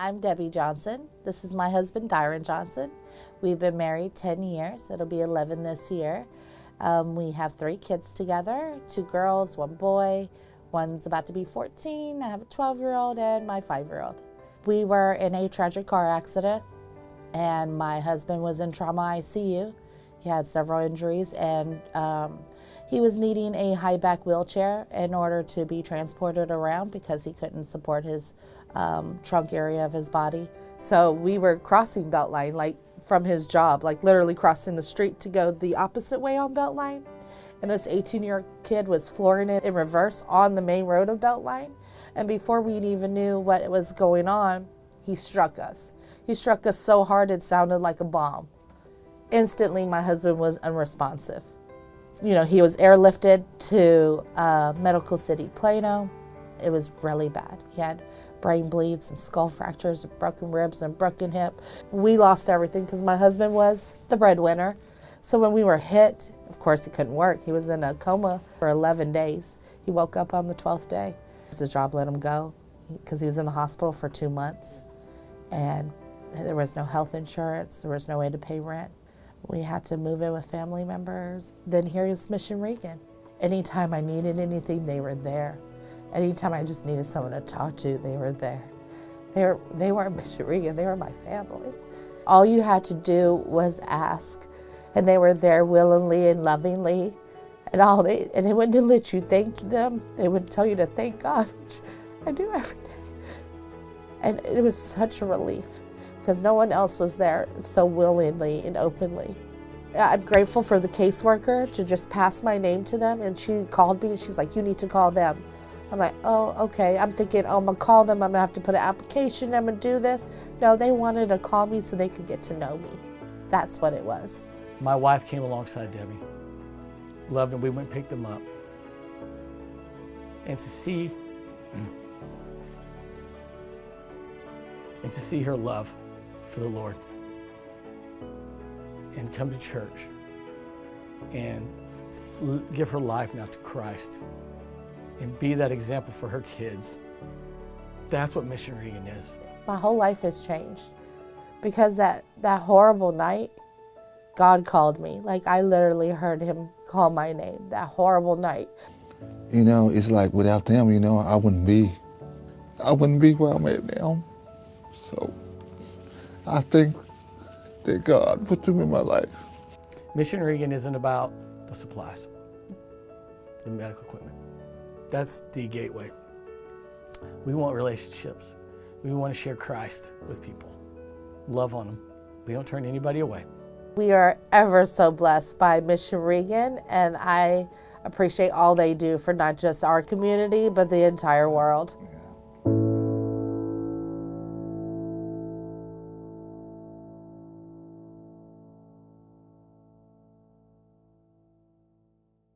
I'm Debbie Johnson. This is my husband, Dyron Johnson. We've been married 10 years. It'll be 11 this year. We have 3 kids together, 2 girls, 1 boy. One's about to be 14. I have a 12-year-old and my 5-year-old. We were in a tragic car accident, and my husband was in trauma ICU. He had several injuries, and he was needing a high back wheelchair in order to be transported around because he couldn't support his trunk area of his body. So we were crossing Beltline, like from his job, like literally crossing the street to go the opposite way on Beltline. And this 18-year kid was flooring it in reverse on the main road of Beltline. And before we even knew what was going on, he struck us. He struck us so hard it sounded like a bomb. Instantly, my husband was unresponsive. You know, he was airlifted to Medical City, Plano. It was really bad. He had brain bleeds and skull fractures and broken ribs and broken hip. We lost everything because my husband was the breadwinner. So when we were hit, of course he couldn't work. He was in a coma for 11 days. He woke up on the 12th day. His job let him go because he was in the hospital for 2 months. And there was no health insurance. There was no way to pay rent. We had to move in with family members. Then here is Mission Regan. Anytime I needed anything, they were there. Anytime I just needed someone to talk to, they were there. They weren't Mission Regan, they were my family. All you had to do was ask, and they were there willingly and lovingly. And they wouldn't let you thank them. They would tell you to thank God, which I do every day. And it was such a relief because no one else was there so willingly and openly. I'm grateful for the caseworker to just pass my name to them, and she called me and she's like, "You need to call them." I'm like, "Oh, okay." I'm thinking, "Oh, I'm gonna call them, I'm gonna have to put an application, I'm gonna do this." No, they wanted to call me so they could get to know me. That's what it was. My wife came alongside Debbie, loved them, we went and picked them up. And to see her love for the Lord and come to church and give her life now to Christ and be that example for her kids. That's what Mission Regan is. My whole life has changed because that horrible night, God called me. Like I literally heard him call my name, that horrible night. You know, it's like without them, you know, I wouldn't be where I'm at now. So I think that God put them in my life. Mission Regan isn't about the supplies, the medical equipment. That's the gateway. We want relationships. We want to share Christ with people, love on them. We don't turn anybody away. We are ever so blessed by Mission Regan, and I appreciate all they do for not just our community, but the entire world. Yeah.